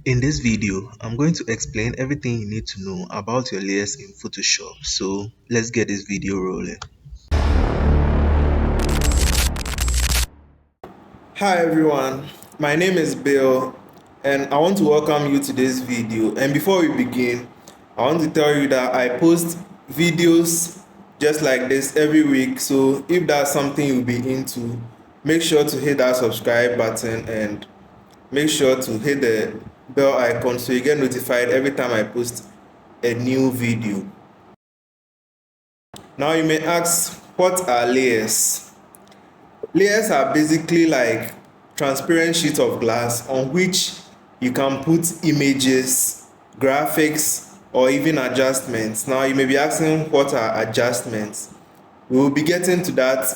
In this video, I'm going to explain everything you need to know about your layers in Photoshop. So let's get this video rolling. Hi everyone, my name is Bill and I want to welcome you to this video. And before we begin, I want to tell you that I post videos just like this every week. So if that's something you'll be into, make sure to hit that subscribe button and make sure to hit the bell icon so you get notified every time I post a new video. Now you may ask, what are layers? Layers are basically like transparent sheets of glass on which you can put images, graphics, or even adjustments. Now you may be asking, what are adjustments? We will be getting to that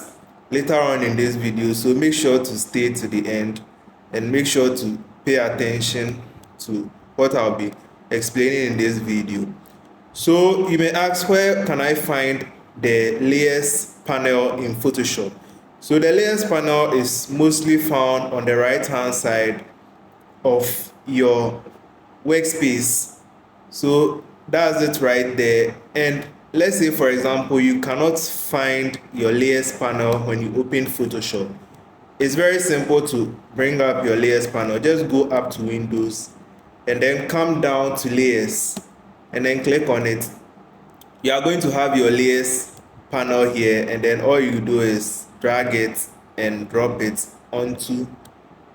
later on in this video, so make sure to stay to the end and make sure to pay attention to what I'll be explaining in this video. So you may ask, where can I find the layers panel in Photoshop? So the layers panel is mostly found on the right hand side of your workspace. So that's it right there. And let's say, for example, you cannot find your layers panel when you open Photoshop. It's very simple to bring up your layers panel. Just go up to Windows and then come down to layers and then click on it. You are going to have your layers panel here, and then all you do is drag it and drop it onto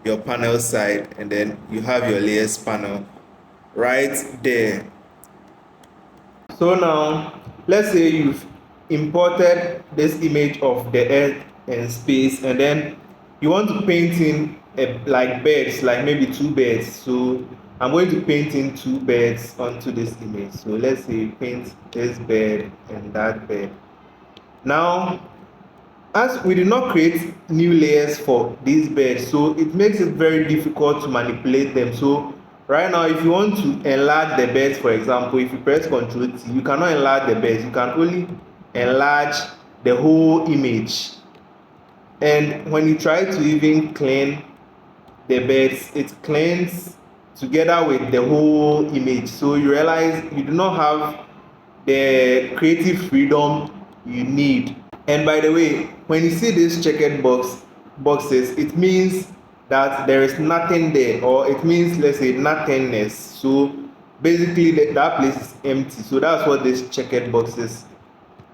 your panel side, and then you have your layers panel right there. So now let's say you've imported this image of the earth and space, and then you want to paint in like birds, like maybe two birds. So I'm going to paint in two birds onto this image. So let's say you paint this bird and that bird. Now, as we did not create new layers for these birds, so it makes it very difficult to manipulate them. So right now, if you want to enlarge the birds, for example, if you press Ctrl T, you cannot enlarge the birds. You can only enlarge the whole image. And when you try to even clean the birds, it cleans together with the whole image. So you realize you do not have the creative freedom you need. And by the way, when you see these checkered boxes, it means that there is nothing there, or it means, let's say, nothingness. So basically that place is empty. So that's what these checkered boxes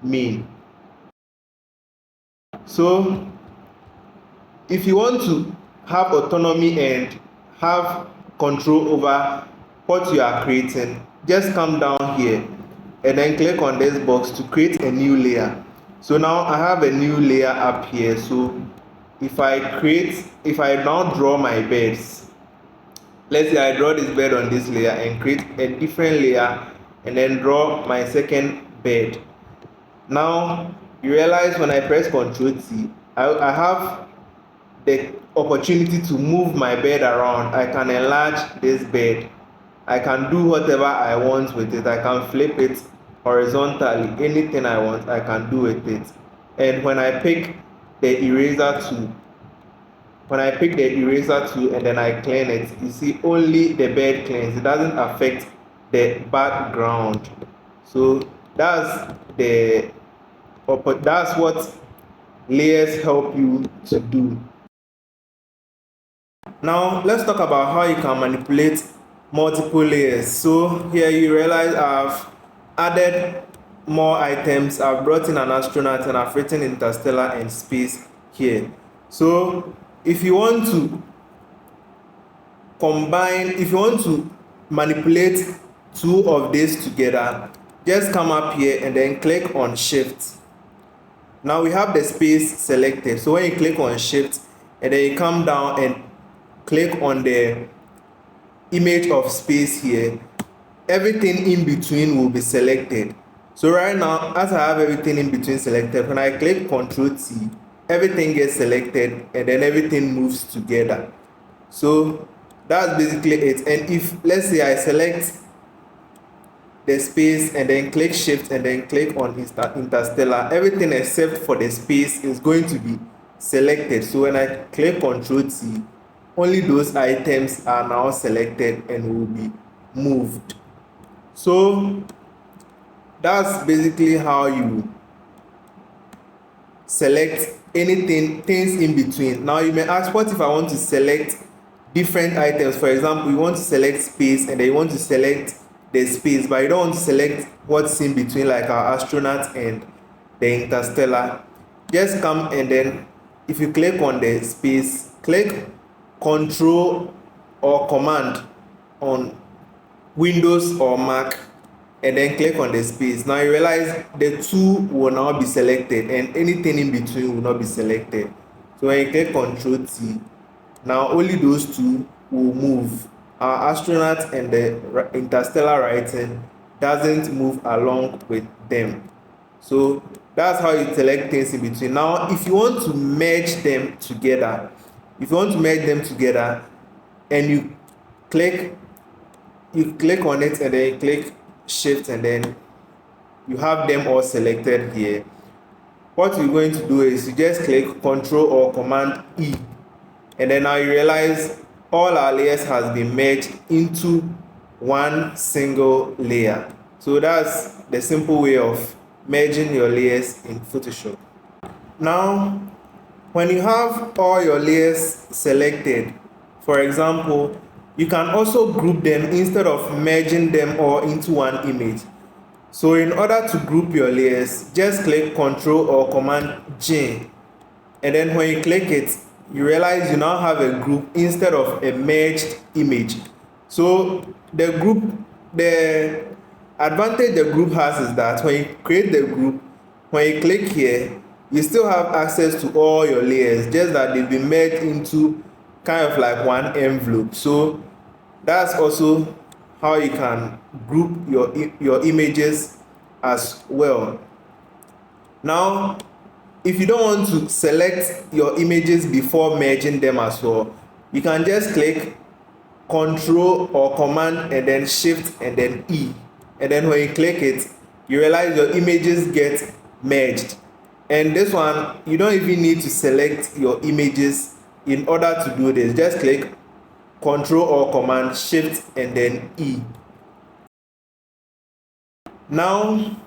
mean. So if you want to have autonomy and have control over what you are creating, just come down here and then click on this box to create a new layer. So now I have a new layer up here. So if I now draw my birds, let's say I draw this bird on this layer and create a different layer and then draw my second bird. Now you realize when I press Ctrl T, I have the opportunity to move my bird around. I can enlarge this bird. I can do whatever I want with it. I can flip it horizontally. Anything I want, I can do with it. And when I pick the eraser tool, and then I clean it, you see only the bird cleans. It doesn't affect the background. So that's what layers help you to do. Now let's talk about how you can manipulate multiple layers. So here you realize I've added more items. I've brought in an astronaut and I've written interstellar and space here. So if you want to manipulate two of these together, just come up here and then click on shift. Now we have the space selected. So when you click on shift and then you come down and click on the image of space here, everything in between will be selected. So right now, as I have everything in between selected, when I click Ctrl T, everything gets selected and then everything moves together. So that's basically it. And if, let's say, I select the space and then click shift and then click on interstellar, everything except for the space is going to be selected. So when I click Ctrl T, only those items are now selected and will be moved. So that's basically how you select anything, things in between. Now you may ask, what if I want to select different items? For example, you want to select space and then you want to select the space, but you don't want to select what's in between, like our astronaut and the interstellar. Just come and then if you click on the space, click Control or Command on Windows or Mac, and then click on the space. Now you realize the two will now be selected and anything in between will not be selected. So when you click Ctrl T, now only those two will move. Our astronaut and the interstellar writing doesn't move along with them. So that's how you select things in between. Now if you want to merge them together, and click you click on it and then you click shift and then you have them all selected here. What you're going to do is you just click Control or Command E, and then now you realize all our layers has been merged into one single layer. So that's the simple way of merging your layers in Photoshop. Now when you have all your layers selected, for example, you can also group them instead of merging them all into one image. So in order to group your layers, just click Ctrl or Command J, and then when you click it, you realize you now have a group instead of a merged image. So the advantage the group has is that when you create the group, when you click here, you still have access to all your layers, just that they've been merged into kind of like one envelope. So that's also how you can group your images as well. Now if you don't want to select your images before merging them as well, you can just click Control or Command and then Shift and then E, and then when you click it, you realize your images get merged. And this one, you don't even need to select your images in order to do this. Just click Control or Command Shift and then E. Now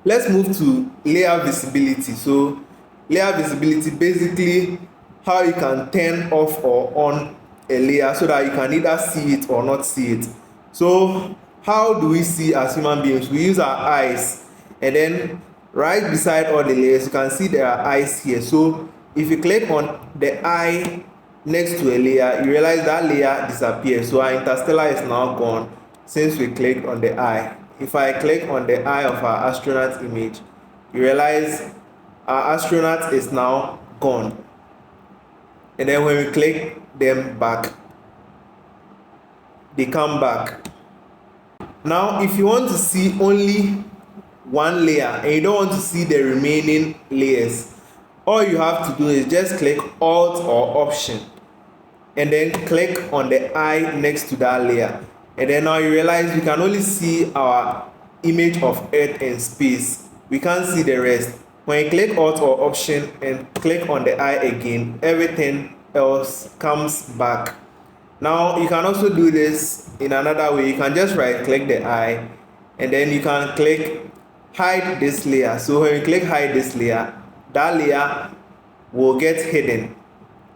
let's move to layer visibility. So layer visibility, basically how you can turn off or on a layer so that you can either see it or not see it. So how do we see as human beings? We use our eyes, and then right beside all the layers you can see there are eyes here. So if you click on the eye next to a layer, you realize that layer disappears. So our interstellar is now gone since we clicked on the eye. If I click on the eye of our astronaut image, you realize our astronaut is now gone. And then when we click them back, they come back. Now if you want to see only one layer and you don't want to see the remaining layers, all you have to do is just click Alt or Option and then click on the eye next to that layer. And then now you realize we can only see our image of Earth and space. We can't see the rest. When you click Alt or Option and click on the eye again, everything else comes back. Now you can also do this in another way. You can just right click the eye and then you can click hide this layer. So when you click hide this layer, that layer will get hidden.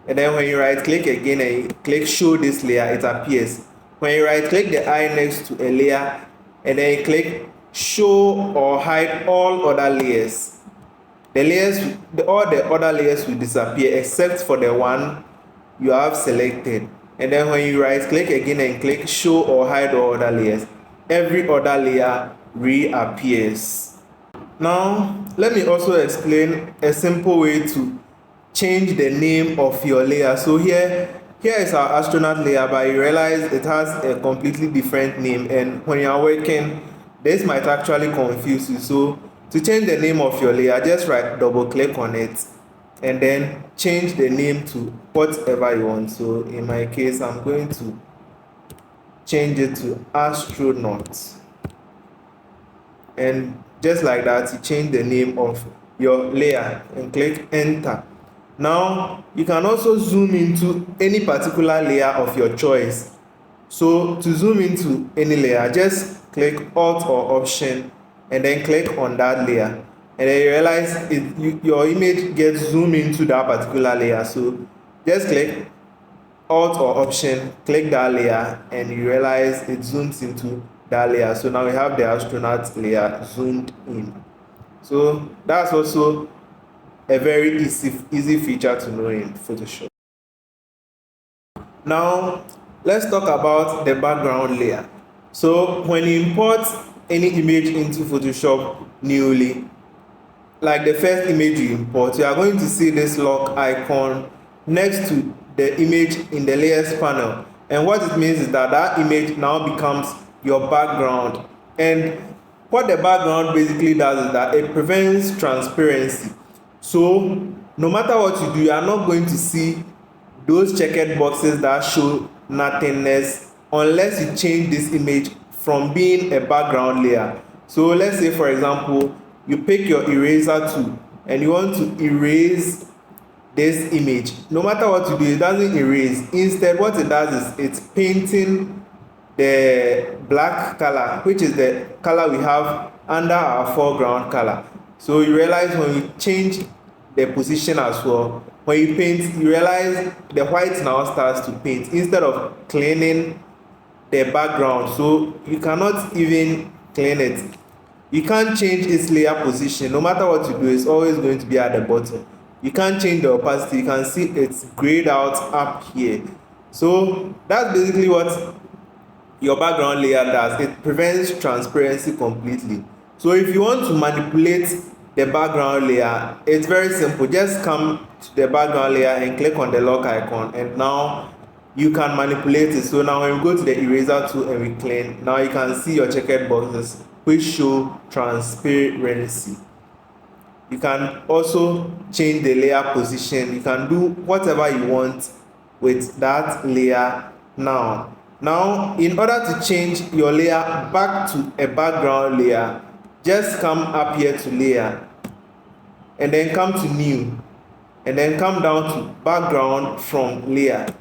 And then when you right click again and you click show this layer, it appears. When you right click the eye next to a layer and then you click show or hide all other layers, all the other layers will disappear except for the one you have selected. And then when you right click again and click show or hide all other layers, every other layer reappears. Now let me also explain a simple way to change the name of your layer. So here is our astronaut layer, but you realize it has a completely different name, and when you are working this might actually confuse you. So to change the name of your layer, just right double click on it and then change the name to whatever you want. So in my case, I'm going to change it to astronaut, and just like that you change the name of your layer and click enter. Now you can also zoom into any particular layer of your choice. So to zoom into any layer, just click Alt or Option and then click on that layer, and then you realize your image gets zoomed into that particular layer. So just click Alt or Option, click that layer, and you realize it zooms into that layer. So now we have the astronaut layer zoomed in. So that's also a very easy feature to know in Photoshop. Now let's talk about the background layer. So when you import any image into Photoshop newly, like the first image you import, you are going to see this lock icon next to the image in the layers panel, and what it means is that that image now becomes your background. And what the background basically does is that it prevents transparency. So no matter what you do, you are not going to see those checked boxes that show nothingness unless you change this image from being a background layer. So let's say for example you pick your eraser tool and you want to erase this image. No matter what you do, it doesn't erase. Instead what it does is it's painting the black color, which is the color we have under our foreground color. So you realize when you change the position as well, when you paint, you realize the white now starts to paint instead of cleaning the background. So you cannot even clean it. You can't change its layer position. No matter what you do, it's always going to be at the bottom. You can't change the opacity. You can see it's grayed out up here. So that's basically what your background layer does. It prevents transparency completely. So if you want to manipulate the background layer, it's very simple. Just come to the background layer and click on the lock icon, and now you can manipulate it. So now when we go to the eraser tool and we clean, now you can see your checked boxes which show transparency. You can also change the layer position. You can do whatever you want with that layer. Now in order to change your layer back to a background layer, just come up here to layer and then come to new, and then come down to background from layer.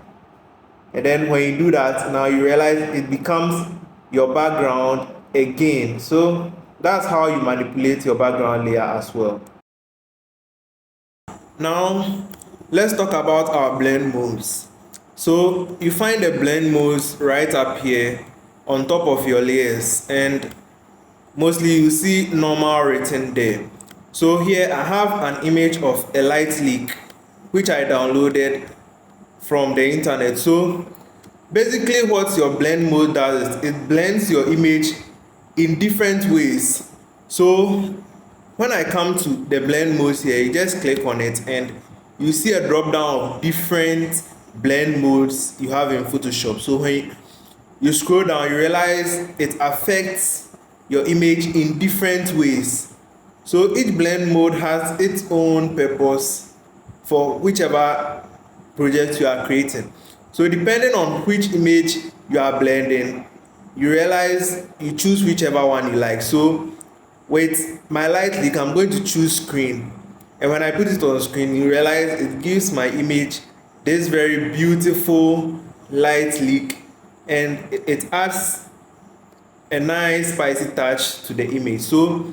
And then when you do that, now you realize it becomes your background again. So that's how you manipulate your background layer as well. Now let's talk about our blend modes. So you find the blend modes right up here on top of your layers, and mostly you see normal written there. So here I have an image of a light leak which I downloaded from the internet. So basically what your blend mode does is it blends your image in different ways. So when I come to the blend modes here, you just click on it and you see a drop down of different blend modes you have in Photoshop. So when you scroll down, you realize it affects your image in different ways. So each blend mode has its own purpose for whichever project you are creating. So depending on which image you are blending, you realize you choose whichever one you like. So with my light leak, I'm going to choose screen, and when I put it on screen, you realize it gives my image this very beautiful light leak, and it adds a nice spicy touch to the image. So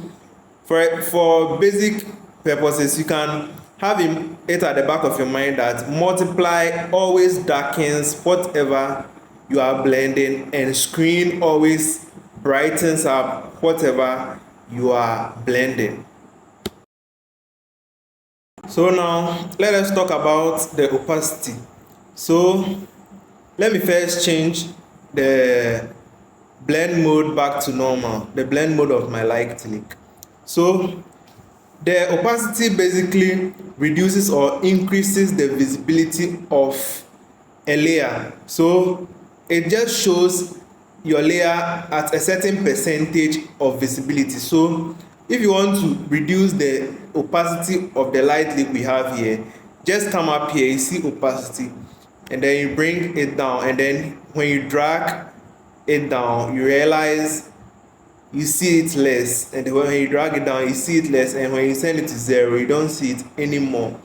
for basic purposes, you can have it at the back of your mind that multiply always darkens whatever you are blending, and screen always brightens up whatever you are blending. So now let us talk about the opacity. So let me first change the blend mode back to normal, the blend mode of my light leak. So the opacity basically reduces or increases the visibility of a layer. So it just shows your layer at a certain percentage of visibility. So if you want to reduce the opacity of the light leak we have here, just come up here, you see opacity, and then you bring it down, and then when you drag it down, you realize you see it less, and when you drag it down, you see it less, and when you send it to 0, you don't see it anymore.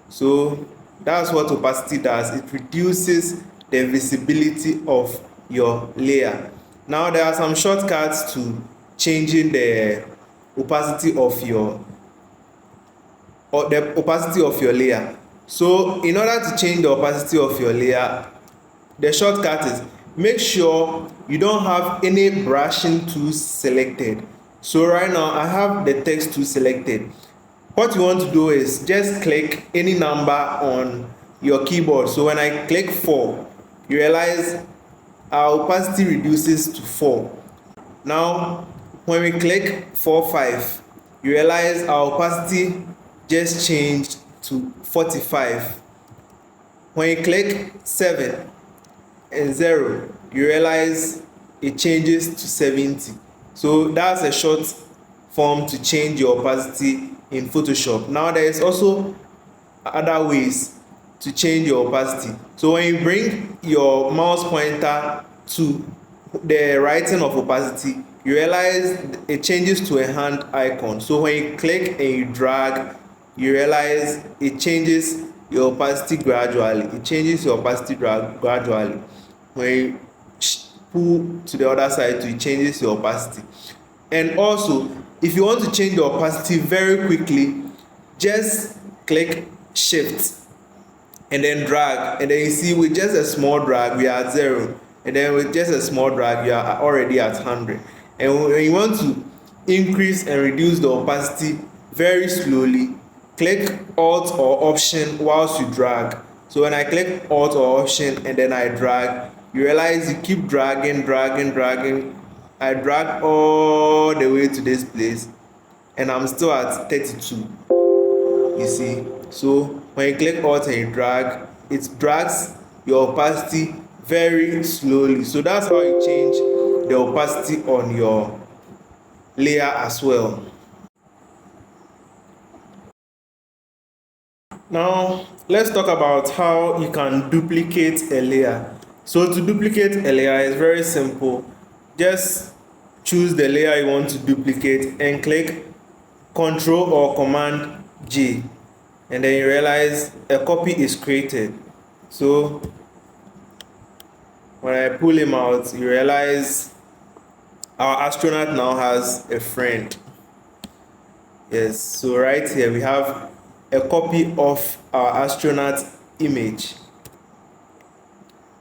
So that's what opacity does. It reduces the visibility of your layer. Now there are some shortcuts to changing the opacity of your layer. So in order to change the opacity of your layer, the shortcut is make sure you don't have any brushing tools selected. So right now I have the text tool selected. What you want to do is just click any number on your keyboard. So when I click 4, you realize our opacity reduces to 4. Now when we click 4, 5, you realize our opacity just changed to 45. When you click 7 and 0, you realize it changes to 70. So that's a short form to change your opacity in Photoshop. Now there is also other ways to change your opacity. So when you bring your mouse pointer to the writing of opacity, you realize it changes to a hand icon. So when you click and you drag, you realize it changes your opacity gradually. It changes your opacity gradually. When you pull to the other side, it changes your opacity. And also, if you want to change the opacity very quickly, just click shift and then drag, and then you see with just a small drag we are at 0, and then with just a small drag you are already at 100. And when you want to increase and reduce the opacity very slowly, click alt or option whilst you drag. So when I click alt or option and then I drag, you realize you keep dragging. I drag all the way to this place and I'm still at 32. You see, so when you click alt and you drag, it drags your opacity very slowly. So that's how you change the opacity on your layer as well. Now let's talk about how you can duplicate a layer. So to duplicate a layer is very simple. Just choose the layer you want to duplicate and click Ctrl or Command J, and then you realize a copy is created. So when I pull him out, you realize our astronaut now has a friend. Yes, so right here we have a copy of our astronaut image.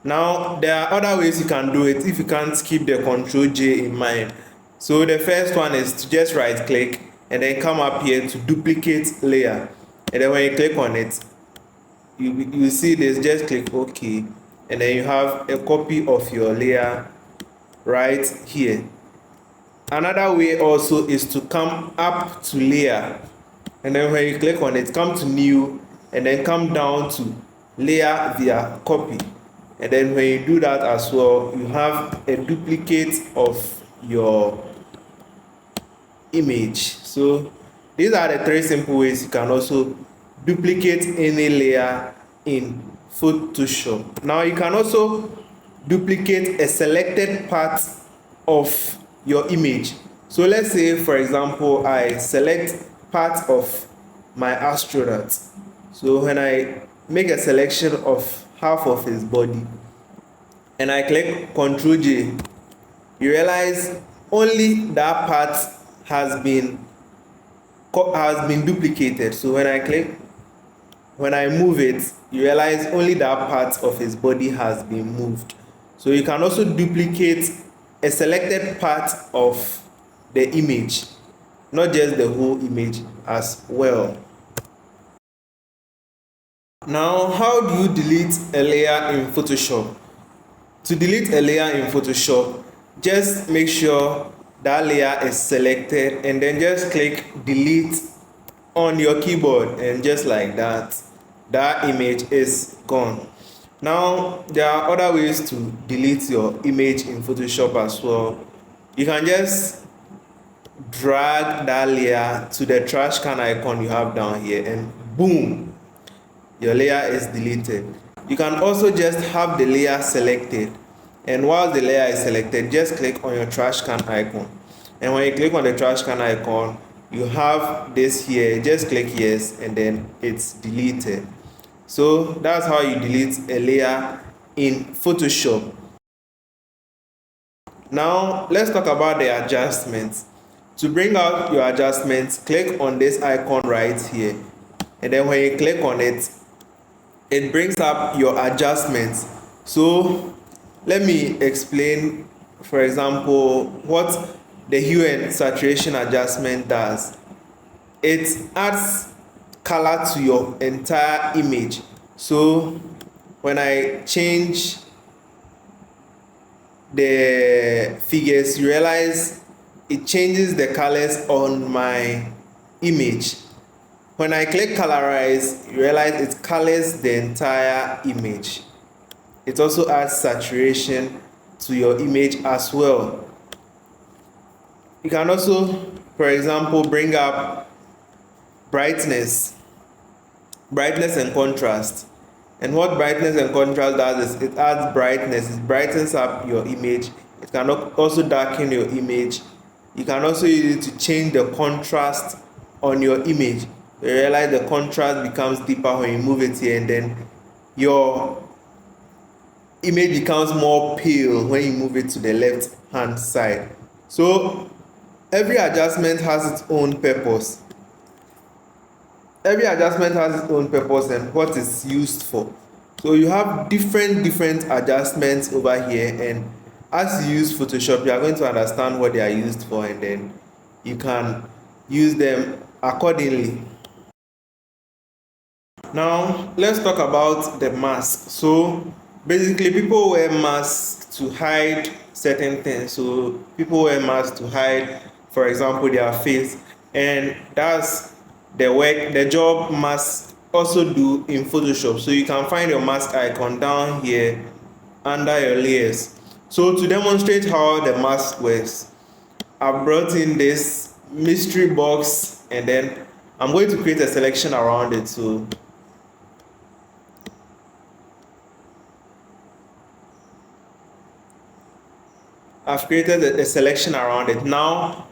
Now there are other ways you can do it if you can't keep the Ctrl J in mind. So the first one is to just right click and then come up here to duplicate layer, and then when you click on it, you see this, just click OK, and then you have a copy of your layer right here. Another way also is to come up to layer, and then when you click on it, come to new and then come down to layer via copy, and then when you do that as well, you have a duplicate of your image. So these are the 3 simple ways you can also duplicate any layer in Photoshop. Now you can also duplicate a selected part of your image. So let's say for example I select part of my astronaut. So when I make a selection of half of his body and I click Ctrl J, you realize only that part has been duplicated. So when I move it, you realize only that part of his body has been moved. So you can also duplicate a selected part of the image, not just the whole image as well. Now, how do you delete a layer in Photoshop? To delete a layer in Photoshop, just make sure that layer is selected and then just click delete on your keyboard, and just like that, that image is gone. Now there are other ways to delete your image in Photoshop as well. You can just drag that layer to the trash can icon you have down here, and boom, your layer is deleted. You can also just have the layer selected, and while the layer is selected, just click on your trash can icon, and when you click on the trash can icon, you have this here, just click yes, and then it's deleted. So that's how you delete a layer in Photoshop. Now let's talk about the adjustments. To bring out your adjustments, click on this icon right here, and then when you click on it, it brings up your adjustments. So let me explain, for example, what the hue and saturation adjustment does. It adds color to your entire image. So when I change the figures, you realize it changes the colors on my image. When I click colorize, you realize it colors the entire image. It also adds saturation to your image as well. You can also, for example, bring up brightness and contrast. And what brightness and contrast does is it adds brightness, it brightens up your image. It can also darken your image. You can also use it to change the contrast on your image. You realize the contrast becomes deeper when you move it here, and then your image becomes more pale when you move it to the left hand side. So every adjustment has its own purpose. Every adjustment has its own purpose and what it's used for. So you have different adjustments over here, and as you use Photoshop, you are going to understand what they are used for, and then you can use them accordingly. Now let's talk about the mask. So basically, people wear masks to hide certain things. So people wear masks to hide, for example, their face, and that's the job masks also do in Photoshop. So you can find your mask icon down here under your layers. So to demonstrate how the mask works, I've brought in this mystery box, and then I'm going to create a selection around it. So I've created a selection around it. Now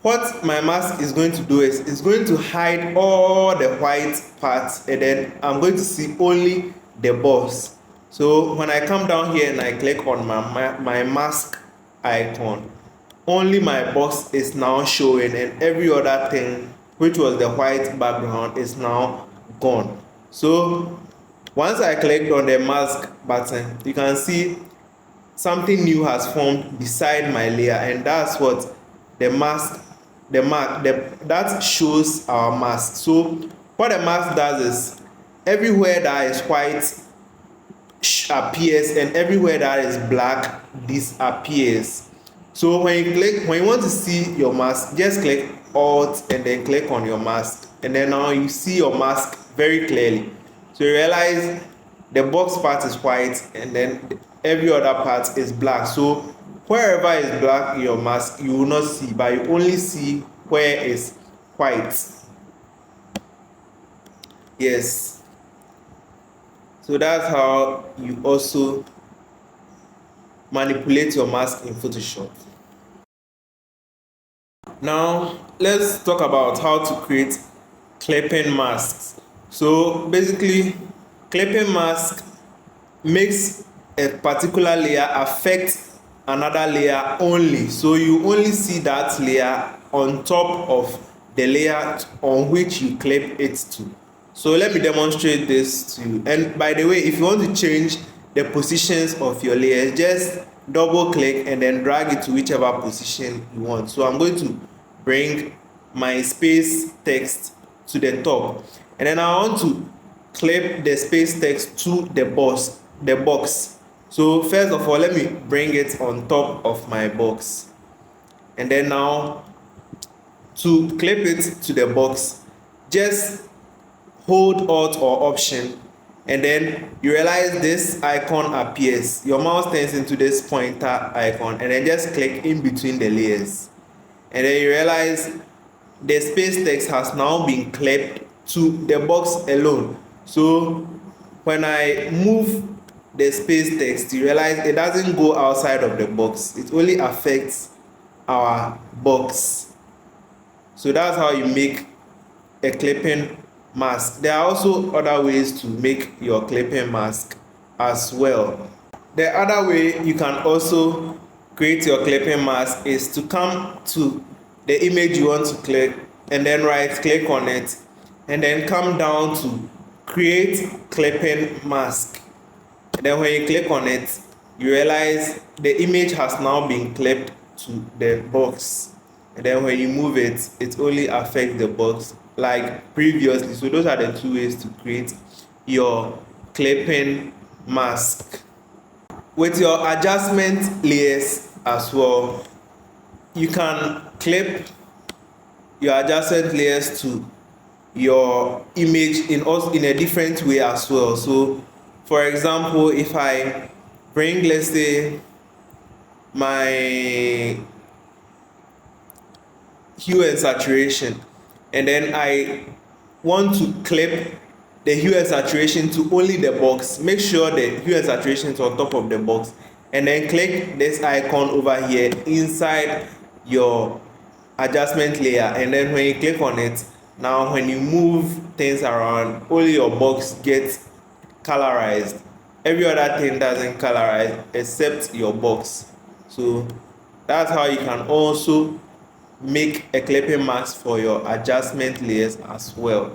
what my mask is going to do is it's going to hide all the white parts, and then I'm going to see only the box. So when I come down here and I click on my mask icon, only my box is now showing, and every other thing which was the white background is now gone. So once I clicked on the mask button, you can see something new has formed beside my layer, and that's what the mask that shows our mask. So what the mask does is everywhere that is white appears, and everywhere that is black disappears. So when you want to see your mask, just click alt and then click on your mask, and then now you see your mask very clearly. So you realize the box part is white, and then every other part is black. So wherever is black in your mask, you will not see, but you only see where is white. Yes. So that's how you also manipulate your mask in Photoshop. Now let's talk about how to create clipping masks. So basically, clipping mask makes a particular layer affect another layer only. So you only see that layer on top of the layer on which you clip it to. So let me demonstrate this to you. And by the way, if you want to change the positions of your layers, just double click and then drag it to whichever position you want. So I'm going to bring my space text to the top, and then I want to clip the space text to the box. So first of all, let me bring it on top of my box, and then now to clip it to the box, just hold alt or option, and then you realize this icon appears. Your mouse turns into this pointer icon, and then just click in between the layers, and then you realize the space text has now been clipped to the box alone. So when I move the space text, you realize it doesn't go outside of the box, it only affects our box. So that's how you make a clipping mask. There are also other ways to make your clipping mask as well. The other way you can also create your clipping mask is to come to the image you want to click and then right click on it and then come down to create clipping mask. And then when you click on it, you realize the image has now been clipped to the box. And then when you move it, it only affects the box like previously. So those are the two ways to create your clipping mask. With your adjustment layers as well, you can clip your adjustment layers to your image in a different way as well. So for example, if I bring, let's say, my hue and saturation, and then I want to clip the hue and saturation to only the box, make sure the hue and saturation is on top of the box, and then click this icon over here inside your adjustment layer. And then when you click on it, now when you move things around, only your box gets colorized. Every other thing doesn't colorize except your box. So that's how you can also make a clipping mask for your adjustment layers as well.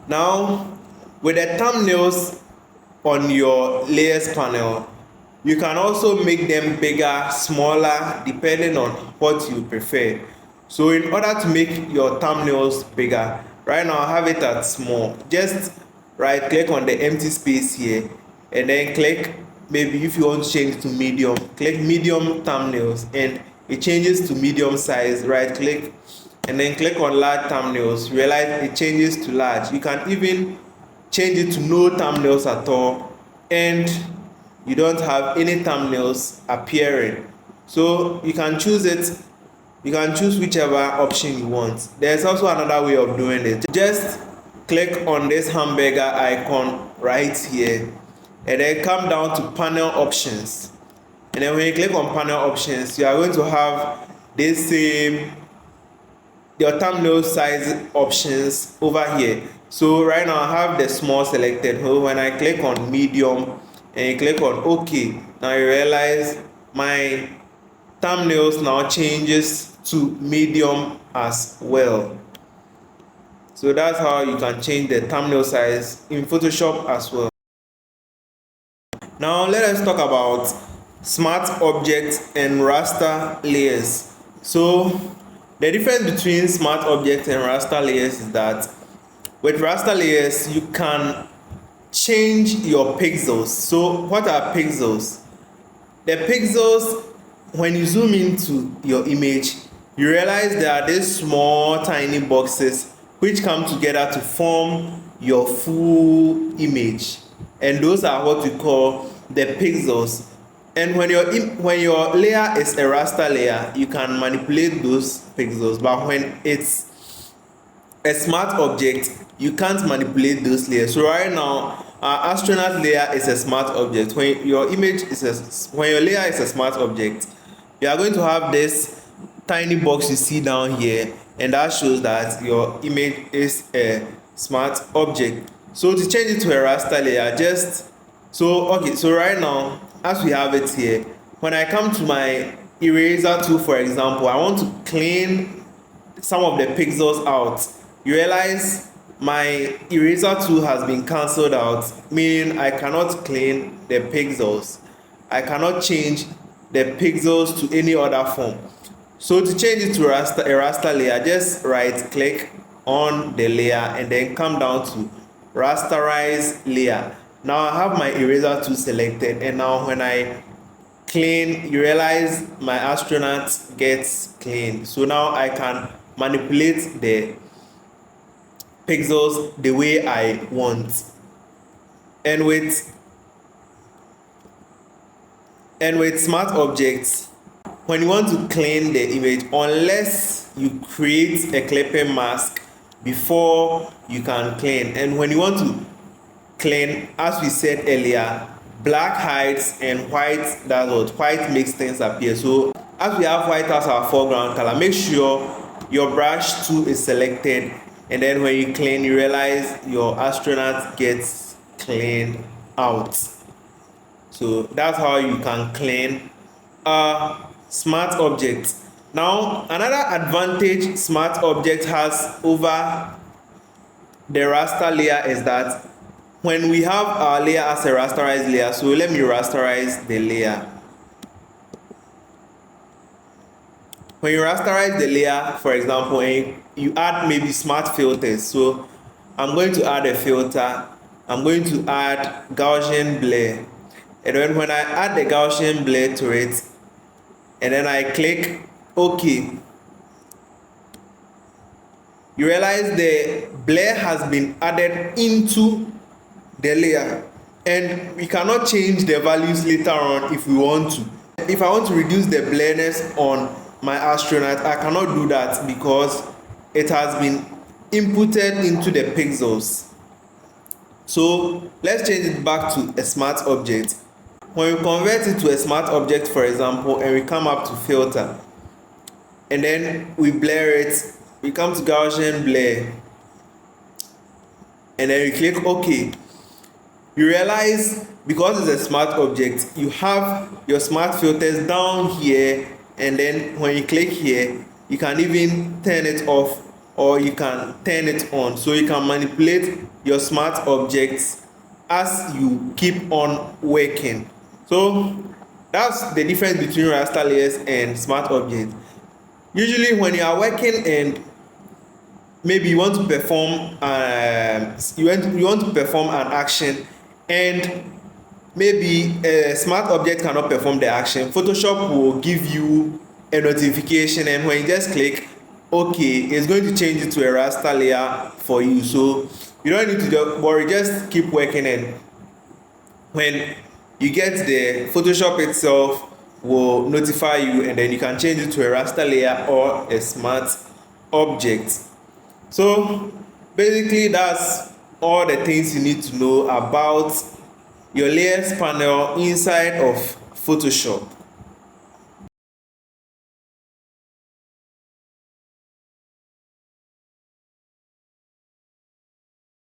Now, with the thumbnails on your layers panel, you can also make them bigger, smaller, depending on what you prefer. So in order to make your thumbnails bigger, right now I have it at small. Just right click on the empty space here and then click, maybe if you want to change to medium, click medium thumbnails and it changes to medium size. Right click and then click on large thumbnails, realize it changes to large. You can even change it to no thumbnails at all and you don't have any thumbnails appearing. So you can choose it, you can choose whichever option you want. There's also another way of doing it. Just click on this hamburger icon right here and then come down to panel options. And then when you click on panel options, you are going to have this same your thumbnail size options over here. So right now I have the small selected. So when I click on medium and you click on OK, now you realize my thumbnails now changes to medium as well. So that's how you can change the thumbnail size in Photoshop as well. Now let us talk about smart objects and raster layers. So the difference between smart objects and raster layers is that with raster layers you can change your pixels. So what are pixels? The pixels, when you zoom into your image, you realize there are these small tiny boxes which come together to form your full image, and those are what we call the pixels. And when your layer is a raster layer, you can manipulate those pixels, but when it's a smart object, you can't manipulate those layers. So right now our astronaut layer is a smart object. When your layer is a smart object, you are going to have this tiny box you see down here, and that shows that your image is a smart object. So to change it to a raster layer, so right now as we have it here, when I come to my eraser tool, for example, I want to clean some of the pixels out. You realize my eraser tool has been cancelled out, meaning I cannot clean the pixels. I cannot change the pixels to any other form. So to change it to a raster layer, just right click on the layer and then come down to rasterize layer. Now I have my eraser tool selected, and now when I clean, you realize my astronaut gets clean. So now I can manipulate the pixels the way I want. And with smart objects, when you want to clean the image, unless you create a clipping mask before you can clean, and when you want to clean, as we said earlier, black hides and white does what? White makes things appear. So as we have white as our foreground color, make sure your brush tool is selected and then when you clean, you realize your astronaut gets cleaned out. So that's how you can clean a smart object. Now, another advantage smart object has over the raster layer is that when we have our layer as a rasterized layer, so let me rasterize the layer. When you rasterize the layer, for example, and you add maybe smart filters, so I'm going to add a filter, I'm going to add Gaussian blur, and then when I add the Gaussian blur to it, and then I click OK, you realize the blur has been added into the layer, and we cannot change the values later on if we want to. If I want to reduce the blurriness on my astronaut, I cannot do that because it has been inputted into the pixels. So let's change it back to a smart object. When we convert it to a smart object, for example, and we come up to filter, and then we blur it, we come to Gaussian blur, and then we click OK. You realize because it's a smart object, you have your smart filters down here, and then when you click here, you can even turn it off or you can turn it on, so you can manipulate your smart objects as you keep on working. So that's the difference between raster layers and smart objects. Usually when you are working and maybe you want to perform you want to perform an action, and maybe a smart object cannot perform the action, Photoshop will give you a notification, and when you just click OK, it's going to change it to a raster layer for you. So you don't need to just worry, just keep working, and when you get there, Photoshop itself will notify you, and then you can change it to a raster layer or a smart object. So basically that's all the things you need to know about your layers panel inside of Photoshop.